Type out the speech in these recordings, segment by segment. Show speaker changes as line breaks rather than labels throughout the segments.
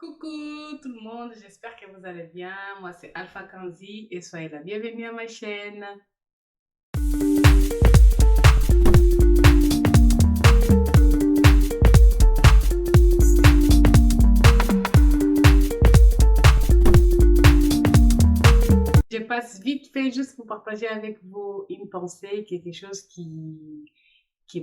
Coucou tout le monde, j'espère que vous allez bien. Moi c'est Alpha Kanzi et soyez la bienvenue à ma chaîne. Je passe vite fait juste pour partager avec vous une pensée, quelque chose qui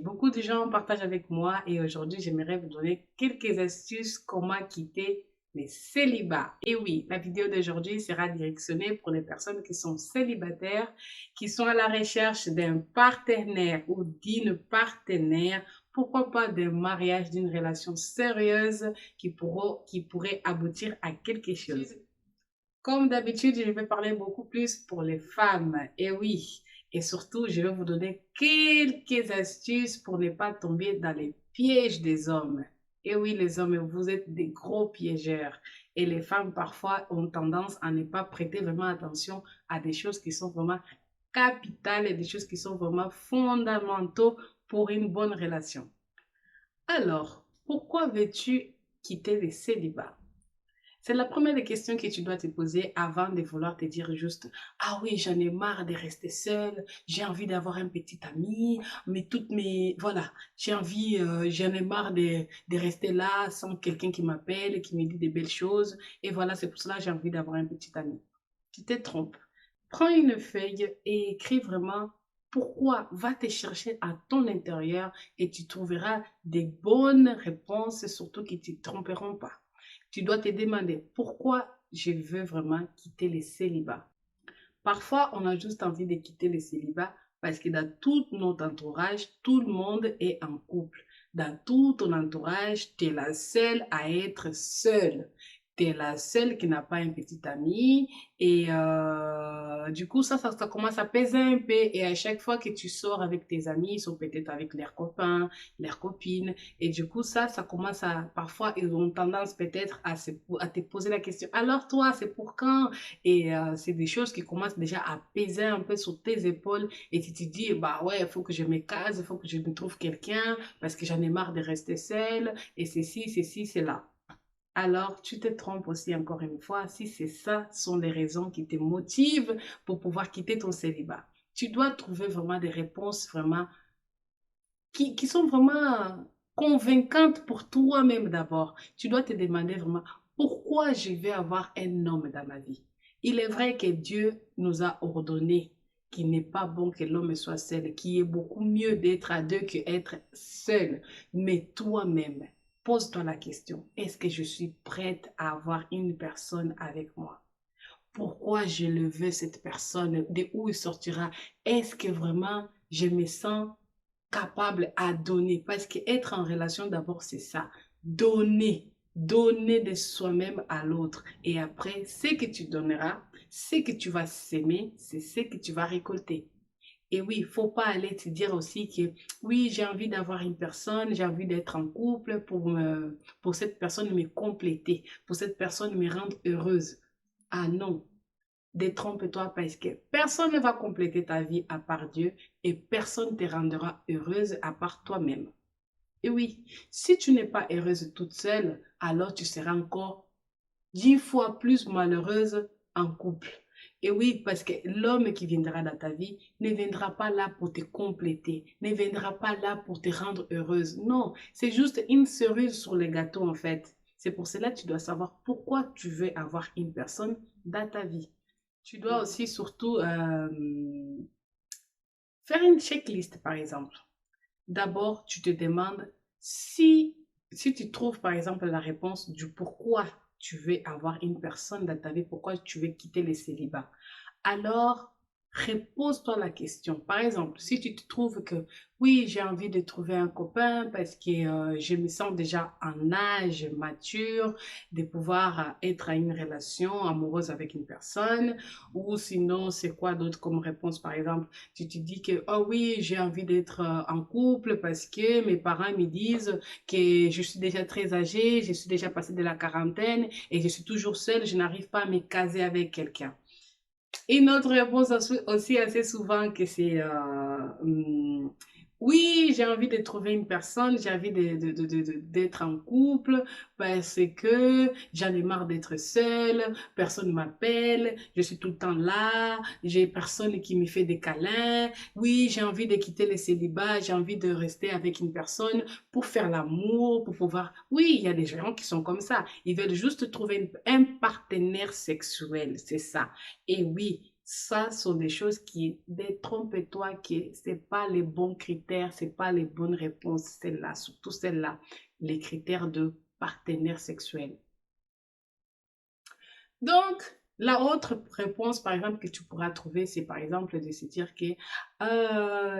beaucoup de gens partagent avec moi et aujourd'hui j'aimerais vous donner quelques astuces comment quitter les célibats. Et oui, la vidéo d'aujourd'hui sera directionnée pour les personnes qui sont célibataires, qui sont à la recherche d'un partenaire ou d'une partenaire, pourquoi pas d'un mariage, d'une relation sérieuse qui pourrait aboutir à quelque chose. Comme d'habitude, je vais parler beaucoup plus pour les femmes. Et oui, et surtout, je vais vous donner quelques astuces pour ne pas tomber dans les pièges des hommes. Et oui, les hommes, vous êtes des gros piégeurs. Et les femmes, parfois, ont tendance à ne pas prêter vraiment attention à des choses qui sont vraiment capitales et des choses qui sont vraiment fondamentaux pour une bonne relation. Alors, pourquoi veux-tu quitter le célibat? C'est la première des questions que tu dois te poser avant de vouloir te dire juste, ah oui, j'en ai marre de rester seule, j'ai envie d'avoir un petit ami, mais voilà, j'en ai marre de rester là sans quelqu'un qui m'appelle, qui me dit des belles choses, et voilà, c'est pour cela que j'ai envie d'avoir un petit ami. Tu te trompes. Prends une feuille et écris vraiment pourquoi, va te chercher à ton intérieur et tu trouveras des bonnes réponses, surtout qui ne te tromperont pas. Tu dois te demander pourquoi je veux vraiment quitter le célibat. Parfois, on a juste envie de quitter le célibat parce que dans tout notre entourage, tout le monde est en couple. Dans tout ton entourage, tu es la seule à être seule. Tu es la seule qui n'a pas un petit ami. Et du coup, ça commence à peser un peu. Et à chaque fois que tu sors avec tes amis, ils sont peut-être avec leurs copains, leurs copines. Et du coup, ça commence à... Parfois, ils ont tendance peut-être à te poser la question. Alors toi, c'est pour quand? Et c'est des choses qui commencent déjà à peser un peu sur tes épaules. Et tu te dis, bah ouais, il faut que je me case, il faut que je me trouve quelqu'un parce que j'en ai marre de rester seule. Et ceci, c'est là. Alors, tu te trompes aussi encore une fois si c'est ça sont les raisons qui te motivent pour pouvoir quitter ton célibat. Tu dois trouver vraiment des réponses vraiment qui sont vraiment convaincantes pour toi-même d'abord. Tu dois te demander vraiment pourquoi je vais avoir un homme dans ma vie. Il est vrai que Dieu nous a ordonné qu'il n'est pas bon que l'homme soit seul, qu'il est beaucoup mieux d'être à deux qu'être seul. Mais toi-même, pose-toi la question, est-ce que je suis prête à avoir une personne avec moi? Pourquoi je le veux, cette personne? De où il sortira? Est-ce que vraiment je me sens capable à donner? Parce qu'être en relation, d'abord, c'est ça. Donner. Donner de soi-même à l'autre. Et après, ce que tu donneras, ce que tu vas s'aimer, c'est ce que tu vas récolter. Et oui, il ne faut pas aller te dire aussi que oui, j'ai envie d'avoir une personne, j'ai envie d'être en couple pour cette personne me compléter, pour cette personne me rendre heureuse. Ah non, détrompe-toi parce que personne ne va compléter ta vie à part Dieu et personne ne te rendra heureuse à part toi-même. Et oui, si tu n'es pas heureuse toute seule, alors tu seras encore 10 fois plus malheureuse en couple. Et oui, parce que l'homme qui viendra dans ta vie ne viendra pas là pour te compléter, ne viendra pas là pour te rendre heureuse. Non, c'est juste une cerise sur le gâteau en fait. C'est pour cela que tu dois savoir pourquoi tu veux avoir une personne dans ta vie. Tu dois aussi surtout faire une checklist, par exemple. D'abord, tu te demandes si tu trouves, par exemple, la réponse du pourquoi tu veux avoir une personne dans ta vie, pourquoi tu veux quitter le célibat. Alors, repose-toi la question. Par exemple, si tu te trouves que oui, j'ai envie de trouver un copain parce que je me sens déjà en âge mature de pouvoir être à une relation amoureuse avec une personne, ou sinon, c'est quoi d'autre comme réponse? Par exemple, tu te dis que oh oui, j'ai envie d'être en couple parce que mes parents me disent que je suis déjà très âgée, je suis déjà passée de la quarantaine et je suis toujours seule, je n'arrive pas à me caser avec quelqu'un. Une autre réponse aussi assez souvent que c'est Oui, j'ai envie de trouver une personne, j'ai envie d'être en couple parce que j'en ai marre d'être seule, personne ne m'appelle, je suis tout le temps là, j'ai personne qui me fait des câlins. Oui, j'ai envie de quitter le célibat, j'ai envie de rester avec une personne pour faire l'amour, pour pouvoir... Oui, il y a des gens qui sont comme ça, ils veulent juste trouver un partenaire sexuel, c'est ça. Et oui, ça sont des choses qui détrompent-toi, qui c'est pas les bons critères, c'est pas les bonnes réponses, celles-là, surtout celles-là, les critères de partenaire sexuel. Donc, la autre réponse, par exemple, que tu pourras trouver, c'est par exemple de se dire que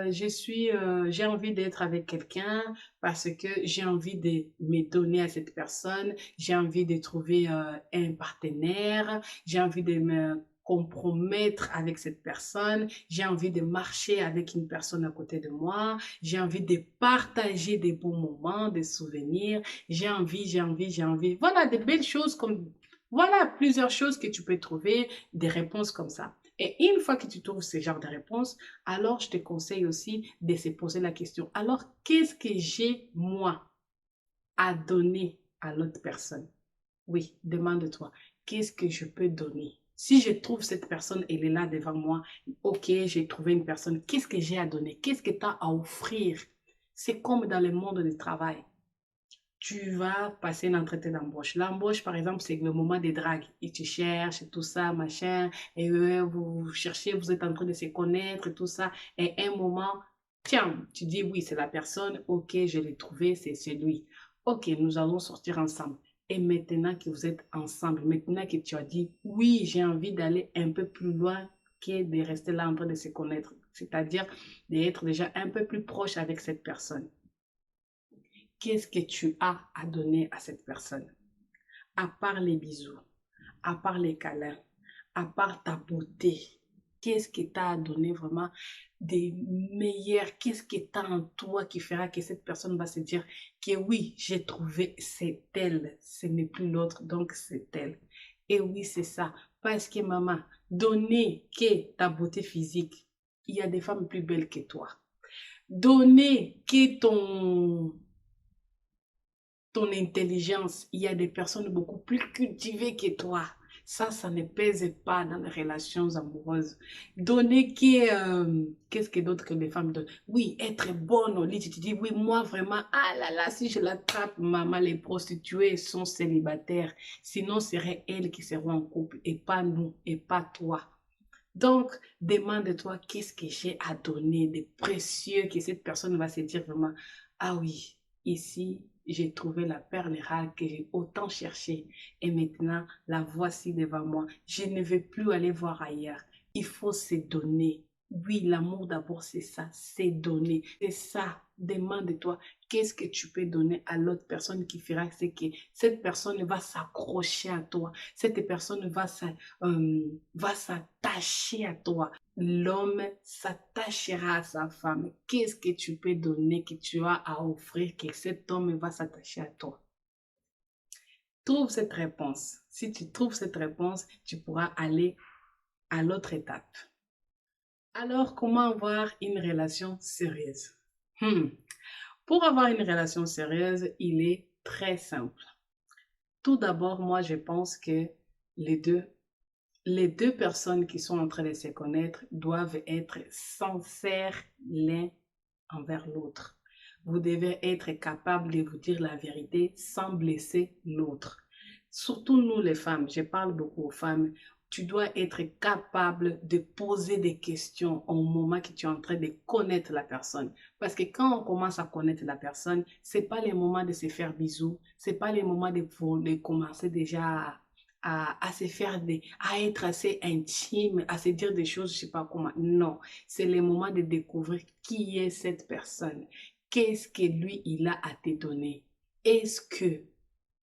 j'ai envie d'être avec quelqu'un parce que j'ai envie de me donner à cette personne, j'ai envie de trouver un partenaire, j'ai envie de me compromettre avec cette personne, j'ai envie de marcher avec une personne à côté de moi, j'ai envie de partager des bons moments, des souvenirs, j'ai envie. Voilà, des belles choses comme voilà plusieurs choses que tu peux trouver, des réponses comme ça. Et une fois que tu trouves ce genre de réponses, alors je te conseille aussi de se poser la question, alors qu'est-ce que j'ai moi à donner à l'autre personne? Oui, demande-toi, qu'est-ce que je peux donner? Si je trouve cette personne, elle est là devant moi, ok, j'ai trouvé une personne, qu'est-ce que j'ai à donner? Qu'est-ce que tu as à offrir? C'est comme dans le monde du travail, tu vas passer un entretien d'embauche. L'embauche, par exemple, c'est le moment des dragues. Ils te cherchent et tout ça, machin. Et vous cherchez, vous êtes en train de se connaître et tout ça. Et un moment, tiens, tu dis oui, c'est la personne. Ok, je l'ai trouvé, c'est celui. Ok, nous allons sortir ensemble. Et maintenant que vous êtes ensemble, maintenant que tu as dit oui, j'ai envie d'aller un peu plus loin que de rester là en train de se connaître. C'est-à-dire d'être déjà un peu plus proche avec cette personne. Qu'est-ce que tu as à donner à cette personne? À part les bisous, à part les câlins, à part ta beauté, qu'est-ce que tu as à donner vraiment des meilleurs? Qu'est-ce que tu as en toi qui fera que cette personne va se dire que oui, j'ai trouvé, c'est elle, ce n'est plus l'autre, donc c'est elle. Et oui, c'est ça. Parce que maman, donner que ta beauté physique, il y a des femmes plus belles que toi. Donner que ton intelligence, il y a des personnes beaucoup plus cultivées que toi. Ça ne pèse pas dans les relations amoureuses. Donner qu'est-ce que d'autres que les femmes donnent? Oui, être bonne au lit. Tu te dis, oui, moi vraiment, ah là là, si je l'attrape, maman, les prostituées sont célibataires. Sinon, ce serait elles qui seront en couple et pas nous et pas toi. Donc, demande-toi qu'est-ce que j'ai à donner de précieux que cette personne va se dire vraiment, ah oui, ici, j'ai trouvé la perle rare que j'ai autant cherchée et maintenant, la voici devant moi. Je ne vais plus aller voir ailleurs. Il faut se donner. Oui, l'amour d'abord, c'est ça, c'est donner. C'est ça. Demande-toi, qu'est-ce que tu peux donner à l'autre personne qui fera ce que cette personne va s'accrocher à toi. Cette personne va s'attacher à toi. L'homme s'attachera à sa femme. Qu'est-ce que tu peux donner, que tu as à offrir, que cet homme va s'attacher à toi? Trouve cette réponse. Si tu trouves cette réponse, tu pourras aller à l'autre étape. Alors, comment avoir une relation sérieuse? Hmm. Pour avoir une relation sérieuse, il est très simple. Tout d'abord, moi, je pense que les deux les deux personnes qui sont en train de se connaître doivent être sincères l'un envers l'autre. Vous devez être capable de vous dire la vérité sans blesser l'autre. Surtout nous les femmes, je parle beaucoup aux femmes, tu dois être capable de poser des questions au moment que tu es en train de connaître la personne. Parce que quand on commence à connaître la personne, c'est pas le moment de se faire bisous, c'est pas le moment de commencer déjà à se faire à être assez intime, à se dire des choses, je sais pas comment. Non, c'est le moment de découvrir qui est cette personne. Qu'est-ce que lui, il a à te donner? Est-ce que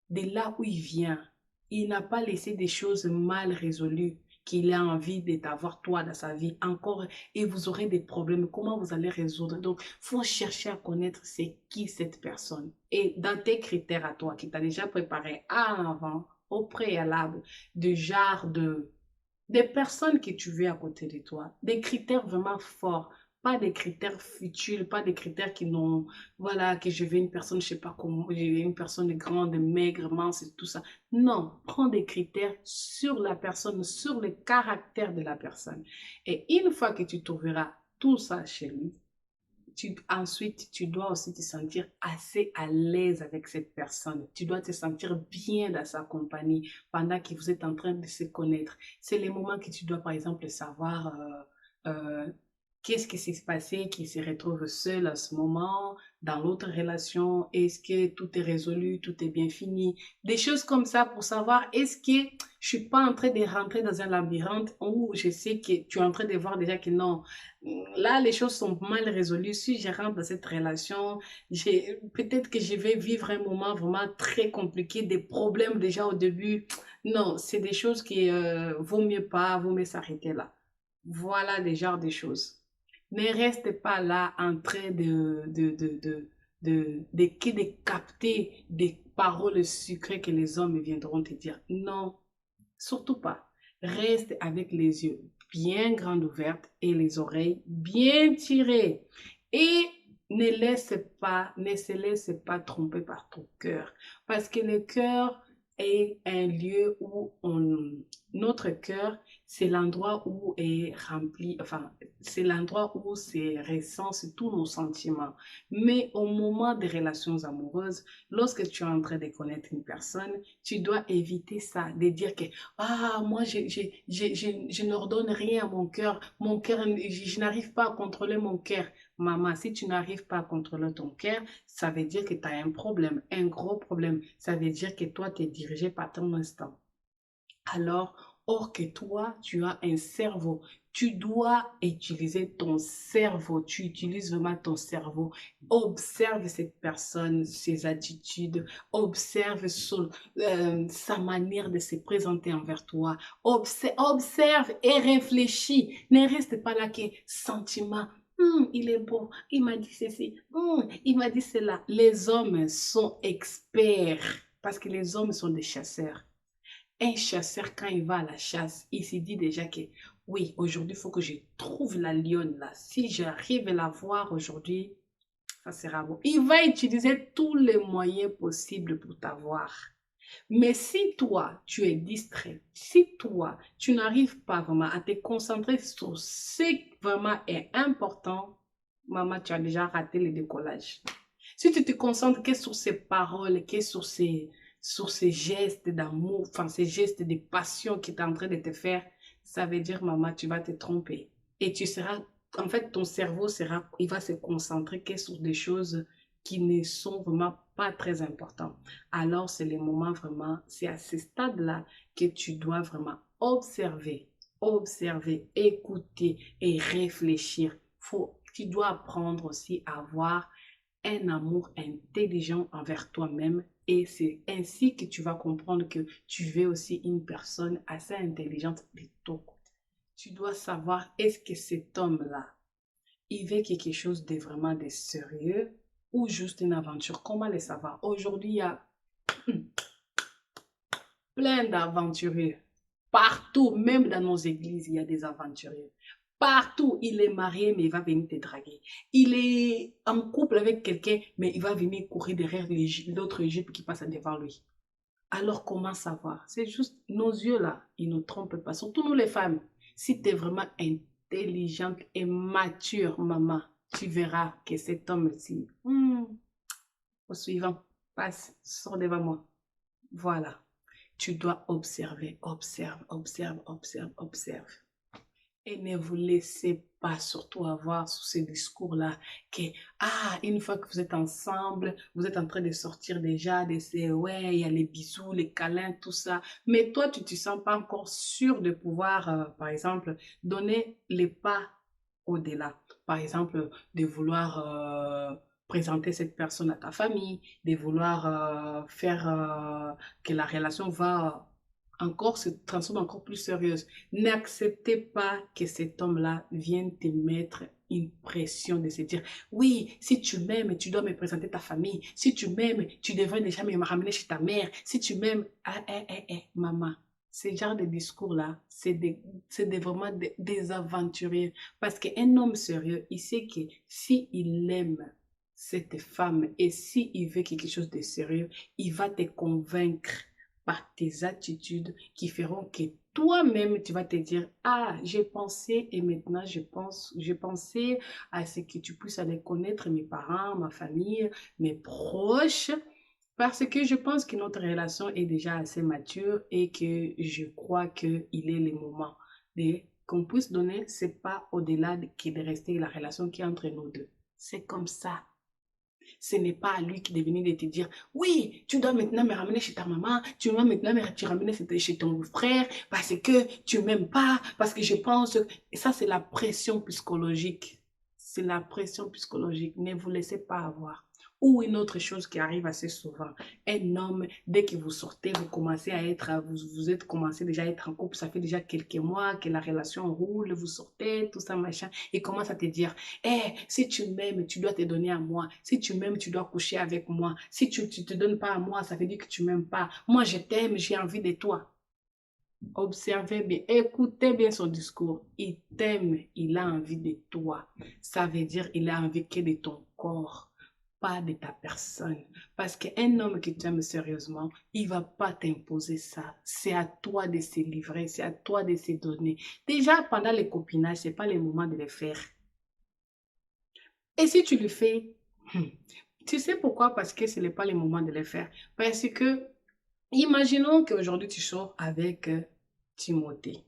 de là où il vient, il n'a pas laissé des choses mal résolues, qu'il a envie de t'avoir toi dans sa vie encore et vous aurez des problèmes, comment vous allez résoudre? Donc, il faut chercher à connaître c'est qui cette personne. Et dans tes critères à toi, qui t'a déjà préparé avant, au préalable, de genre des personnes que tu veux à côté de toi, des critères vraiment forts. Pas des critères futiles, pas des critères qui n'ont, voilà, que je veux une personne, je sais pas comment, je veux une personne grande, maigre, mince et tout ça. Non, prends des critères sur la personne, sur le caractère de la personne. Et une fois que tu trouveras tout ça chez lui, ensuite, tu dois aussi te sentir assez à l'aise avec cette personne. Tu dois te sentir bien dans sa compagnie pendant que vous êtes en train de se connaître. C'est les moments que tu dois, par exemple, savoir qu'est-ce qui s'est passé, qui se retrouve seul à ce moment, dans l'autre relation, est-ce que tout est résolu, tout est bien fini. Des choses comme ça pour savoir est-ce que je suis pas en train de rentrer dans un labyrinthe où je sais que tu es en train de voir déjà que non, là, les choses sont mal résolues. Si je rentre dans cette relation, peut-être que je vais vivre un moment vraiment très compliqué, des problèmes déjà au début. Non, c'est des choses qui vaut mieux s'arrêter là. Voilà des genres de choses. Ne reste pas là en train de capter des paroles sucrées que les hommes viendront te dire. Non, surtout pas. Reste avec les yeux bien grands ouverts et les oreilles bien tirées. Et ne se laisse pas tromper par ton cœur. Parce que le cœur est un lieu où notre cœur, c'est l'endroit où est rempli, enfin, c'est l'endroit où c'est recense tous nos sentiments. Mais au moment des relations amoureuses, lorsque tu es en train de connaître une personne, tu dois éviter ça, de dire que ah, moi, je n'ordonne rien à mon cœur, je n'arrive pas à contrôler mon cœur. Maman, si tu n'arrives pas à contrôler ton cœur, ça veut dire que tu as un problème, un gros problème. Ça veut dire que toi, tu es dirigé par ton instinct. Alors, or que toi, tu as un cerveau. Tu dois utiliser ton cerveau. Tu utilises vraiment ton cerveau. Observe cette personne, ses attitudes. Observe sa manière de se présenter envers toi. Observe et réfléchis. Ne reste pas là que sentiment. Il est beau, il m'a dit ceci, il m'a dit cela. Les hommes sont experts parce que les hommes sont des chasseurs. Un chasseur, quand il va à la chasse, il se dit déjà que oui, aujourd'hui, il faut que je trouve la lionne là. Si j'arrive à la voir aujourd'hui, ça sera bon. Il va utiliser tous les moyens possibles pour t'avoir. Mais si toi, tu es distrait, si toi, tu n'arrives pas vraiment à te concentrer sur ce qui vraiment est important, maman, tu as déjà raté le décollage. Si tu te concentres que sur ces paroles, que sur ces gestes d'amour, enfin ces gestes de passion qui est en train de te faire, ça veut dire, maman, tu vas te tromper. Et tu seras, en fait, ton cerveau sera, il va se concentrer que sur des choses qui ne sont vraiment pas très importantes. Alors, c'est les moments vraiment, c'est à ce stade-là que tu dois vraiment observer, écouter et réfléchir. Tu dois apprendre aussi à avoir un amour intelligent envers toi-même et c'est ainsi que tu vas comprendre que tu veux aussi une personne assez intelligente de ton côté. Tu dois savoir est-ce que cet homme-là, il veut quelque chose de vraiment de sérieux ou juste une aventure. Comment le savoir? Aujourd'hui, il y a plein d'aventuriers. Partout, même dans nos églises, il y a des aventuriers. Partout, il est marié, mais il va venir te draguer. Il est en couple avec quelqu'un, mais il va venir courir derrière l'autre Égypte qui passe devant lui. Alors, comment savoir? C'est juste nos yeux là, ils ne nous trompent pas. Surtout nous les femmes. Si tu es vraiment intelligente et mature, maman, tu verras que cet homme-ci, au suivant, passe, sors devant moi. Voilà. Tu dois observe. Et ne vous laissez pas surtout avoir sous ces discours-là que, ah, une fois que vous êtes ensemble, vous êtes en train de sortir déjà, de ces, ouais, il y a les bisous, les câlins, tout ça. Mais toi, tu ne te sens pas encore sûr de pouvoir, par exemple, donner les pas au-delà. Par exemple, de vouloir présenter cette personne à ta famille, de vouloir faire que la relation va encore se transforme encore plus sérieuse. N'acceptez pas que cet homme-là vienne te mettre une pression de se dire, oui, si tu m'aimes, tu dois me présenter ta famille. Si tu m'aimes, tu devrais déjà me ramener chez ta mère. Si tu m'aimes, maman, Ces genres de discours-là, vraiment des aventuriers. Parce qu'un homme sérieux, il sait que si il aime cette femme et si il veut quelque chose de sérieux, il va te convaincre par tes attitudes qui feront que toi-même, tu vas te dire, ah, j'ai pensé et maintenant je pensais à ce que tu puisses aller connaître mes parents, ma famille, mes proches, parce que je pense que notre relation est déjà assez mature et que je crois qu'il est le moment de qu'on puisse donner, c'est pas au-delà que de rester la relation qui est entre nous deux. C'est comme ça. Ce n'est pas à lui qui de venir de te dire, oui, tu dois maintenant me ramener chez ta maman, tu dois maintenant me ramener chez ton frère parce que tu m'aimes pas, parce que je pense... Et ça, c'est la pression psychologique. C'est la pression psychologique. Ne vous laissez pas avoir. Ou une autre chose qui arrive assez souvent. Un homme, dès que vous sortez, vous commencez à être, vous êtes commencé déjà à être en couple, ça fait déjà quelques mois que la relation roule, vous sortez, tout ça, machin, il commence à te dire, eh, si tu m'aimes, tu dois te donner à moi. Si tu m'aimes, tu dois coucher avec moi. Si tu ne te donnes pas à moi, ça veut dire que tu ne m'aimes pas. Moi, je t'aime, j'ai envie de toi. Observez bien, écoutez bien son discours. Il t'aime, il a envie de toi. Ça veut dire qu'il a envie que de ton corps, pas de ta personne. Parce qu'un homme qui t'aime sérieusement, il ne va pas t'imposer ça. C'est à toi de se livrer, c'est à toi de se donner. Déjà, pendant les copinages, ce n'est pas le moment de le faire. Et si tu le fais, tu sais pourquoi? Parce que ce n'est pas le moment de le faire. Parce que, imaginons qu'aujourd'hui tu sors avec Timothée.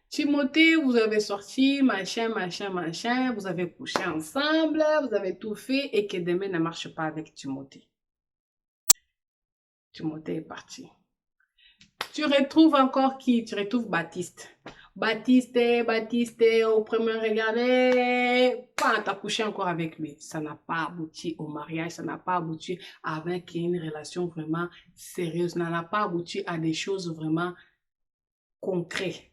Timothée, vous avez sorti, machin, machin, machin, vous avez couché ensemble, vous avez tout fait et que demain ne marche pas avec Timothée. Timothée est parti. Tu retrouves encore qui? Tu retrouves Baptiste. Baptiste, au premier regard, t'as couché encore avec lui. Ça n'a pas abouti au mariage, ça n'a pas abouti avec une relation vraiment sérieuse, ça n'a pas abouti à des choses vraiment concrètes.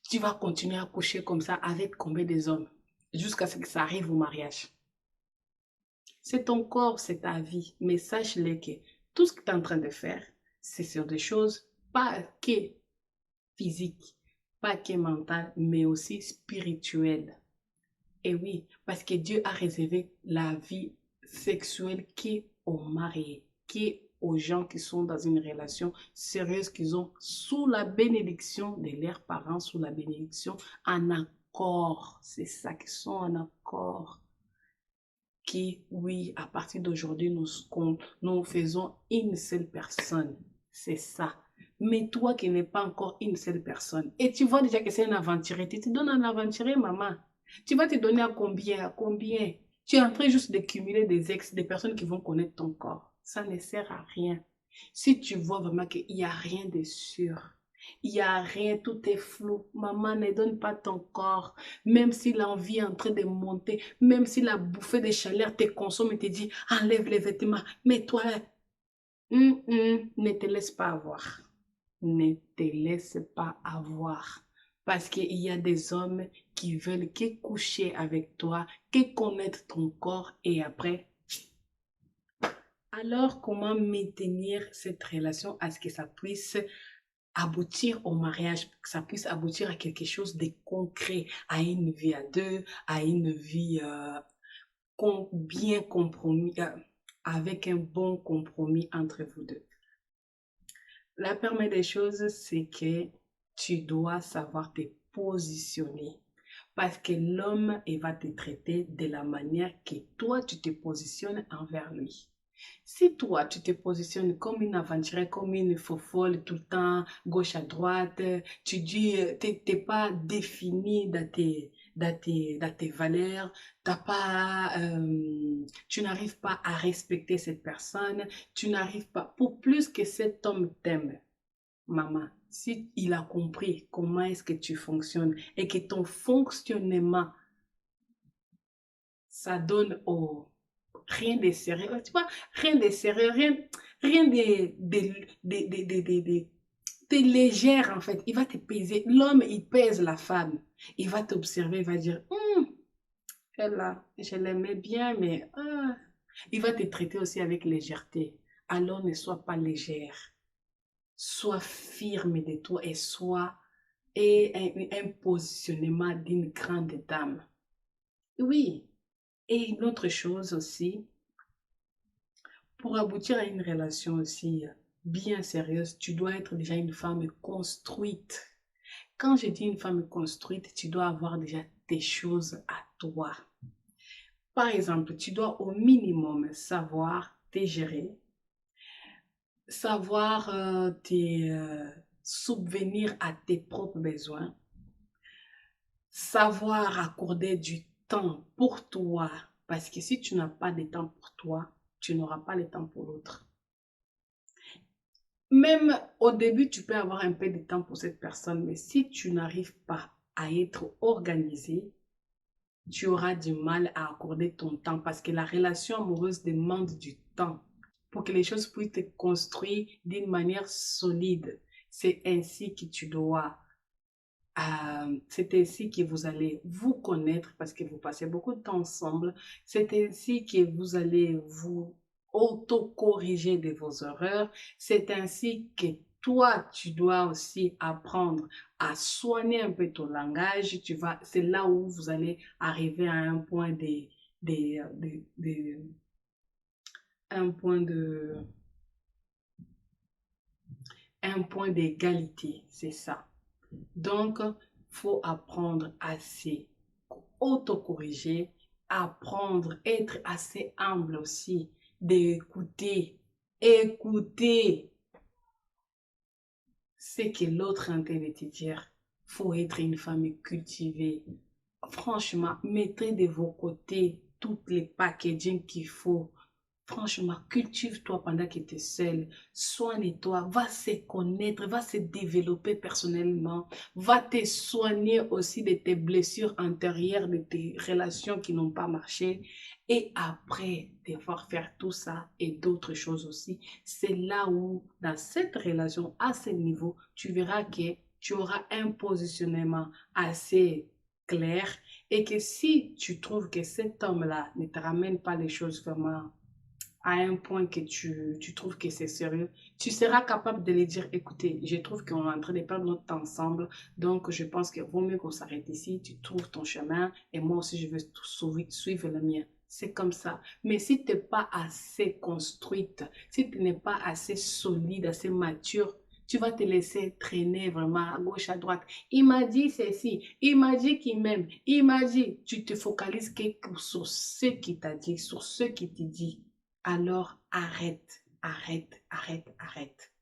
Tu vas continuer à coucher comme ça avec combien des hommes jusqu'à ce que ça arrive au mariage. C'est ton corps, c'est ta vie, mais sache-le que tout ce que tu es en train de faire, c'est sur des choses pas que physiques, pas que mentales, mais aussi spirituelles. Et oui, parce que Dieu a réservé la vie sexuelle qu'aux mariés, qu'aux gens qui sont dans une relation sérieuse, qu'ils ont sous la bénédiction de leurs parents, sous la bénédiction en accord. C'est ça, qui sont en accord. Qui, oui, à partir d'aujourd'hui, nous faisons une seule personne. C'est ça. Mais toi qui n'es pas encore une seule personne, et tu vois déjà que c'est un aventurier, tu te donnes un aventurier, maman. Tu vas te donner à combien? À combien? Tu es en train juste de cumuler des ex, des personnes qui vont connaître ton corps. Ça ne sert à rien. Si tu vois vraiment qu'il n'y a rien de sûr, il n'y a rien, tout est flou. Maman, ne donne pas ton corps. Même si l'envie est en train de monter, même si la bouffée de chaleur te consomme et te dit, enlève les vêtements, mets-toi. Ne te laisse pas avoir. Ne te laisse pas avoir. Parce qu'il y a des hommes qui veulent que coucher avec toi, que connaître ton corps et après. Alors, comment maintenir cette relation à ce que ça puisse aboutir au mariage, que ça puisse aboutir à quelque chose de concret, à une vie à deux, à une vie bien compromis, avec un bon compromis entre vous deux. La première des choses, c'est que tu dois savoir te positionner. Parce que l'homme, il va te traiter de la manière que toi, tu te positionnes envers lui. Si toi, tu te positionnes comme une aventurière, comme une fofolle tout le temps, gauche à droite, tu dis, tu n'es pas défini dans tes valeurs, tu n'arrives pas à respecter cette personne, tu n'arrives pas, pour plus que cet homme t'aime, maman, si il a compris comment est-ce que tu fonctionnes et que ton fonctionnement, ça donne au rien de sérieux, tu vois, rien de sérieux, rien de légère en fait. Il va te peser. L'homme, il pèse la femme. Il va t'observer, il va dire, elle là, je l'aimais bien, mais il va te traiter aussi avec légèreté. Alors ne sois pas légère. sois firme de toi et et un positionnement d'une grande dame. Oui, et une autre chose aussi, pour aboutir à une relation aussi bien sérieuse, tu dois être déjà une femme construite. Quand je dis une femme construite, tu dois avoir déjà tes choses à toi. Par exemple, tu dois au minimum savoir te gérer, savoir subvenir à tes propres besoins, savoir accorder du temps pour toi. Parce que si tu n'as pas de temps pour toi, tu n'auras pas le temps pour l'autre. Même au début, tu peux avoir un peu de temps pour cette personne, mais si tu n'arrives pas à être organisé, tu auras du mal à accorder ton temps parce que la relation amoureuse demande du temps pour que les choses puissent être construites d'une manière solide. C'est ainsi que tu dois, c'est ainsi que vous allez vous connaître parce que vous passez beaucoup de temps ensemble. C'est ainsi que vous allez vous auto-corriger de vos erreurs. C'est ainsi que toi, tu dois aussi apprendre à soigner un peu ton langage. C'est là où vous allez arriver à un point un point de, un point d'égalité. C'est ça. Donc, faut apprendre à s'auto-corriger, apprendre, être assez humble aussi, d'écouter, écouter ce que l'autre est en train de te dire. Faut être une femme cultivée. Franchement, mettez de vos côtés toutes les packaging qu'il faut. Franchement, cultive-toi pendant que tu es seule. Soigne-toi, va se connaître, va se développer personnellement. Va te soigner aussi de tes blessures antérieures, de tes relations qui n'ont pas marché. Et après devoir faire tout ça et d'autres choses aussi, c'est là où, dans cette relation, à ce niveau, tu verras que tu auras un positionnement assez clair et que si tu trouves que cet homme-là ne te ramène pas les choses vraiment à un point que tu trouves que c'est sérieux, tu seras capable de lui dire, écoutez, je trouve qu'on est en train de perdre notre temps ensemble, donc je pense qu'il vaut mieux qu'on s'arrête ici, tu trouves ton chemin et moi aussi je veux suivre le mien. C'est comme ça. Mais si tu n'es pas assez construite, si tu n'es pas assez solide, assez mature, tu vas te laisser traîner vraiment à gauche, à droite. Il m'a dit ceci, il m'a dit qu'il m'aime, il m'a dit, tu te focalises que sur ce qu'il t'a dit, sur ce qu'il t'a dit. Alors arrête, arrête, arrête, arrête.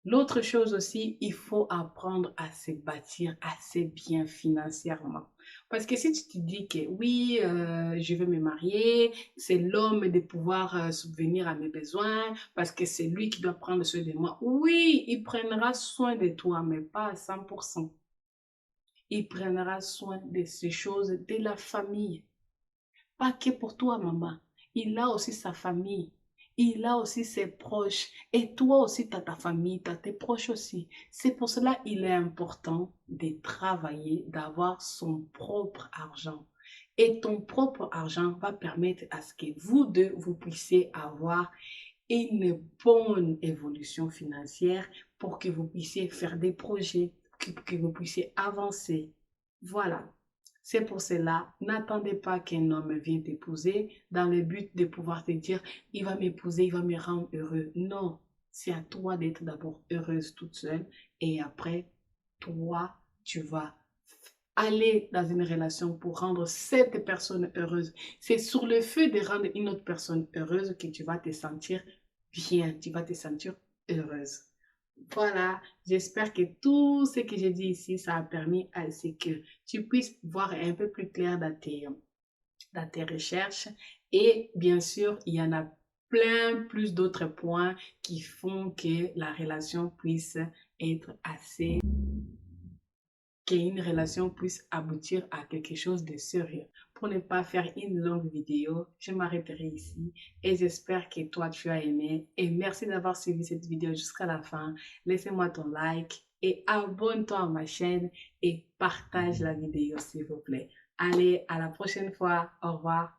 L'autre chose aussi, il faut apprendre à se bâtir assez bien financièrement. Parce que si tu te dis que oui, je veux me marier, c'est l'homme de pouvoir subvenir à mes besoins, parce que c'est lui qui doit prendre soin de moi. Oui, il prendra soin de toi, mais pas à 100%. Il prendra soin de ces choses de la famille. Pas que pour toi, maman. Il a aussi sa famille. Il a aussi ses proches. Et toi aussi, tu as ta famille, tu as tes proches aussi. C'est pour cela qu'il est important de travailler, d'avoir son propre argent. Et ton propre argent va permettre à ce que vous deux, vous puissiez avoir une bonne évolution financière pour que vous puissiez faire des projets, que vous puissiez avancer. Voilà. C'est pour cela, n'attendez pas qu'un homme vienne t'épouser dans le but de pouvoir te dire, il va m'épouser, il va me rendre heureux. Non, c'est à toi d'être d'abord heureuse toute seule et après, toi, tu vas aller dans une relation pour rendre cette personne heureuse. C'est sur le fait de rendre une autre personne heureuse que tu vas te sentir bien, tu vas te sentir heureuse. Voilà, j'espère que tout ce que j'ai dit ici, ça a permis à ce que tu puisses voir un peu plus clair dans tes recherches. Et bien sûr, il y en a plein plus d'autres points qui font que la relation puisse être assez qu'une relation puisse aboutir à quelque chose de sérieux. Pour ne pas faire une longue vidéo, je m'arrêterai ici et j'espère que toi tu as aimé et merci d'avoir suivi cette vidéo jusqu'à la fin. Laissez-moi ton like et abonne-toi à ma chaîne et partage la vidéo s'il vous plaît. Allez, à la prochaine fois. Au revoir.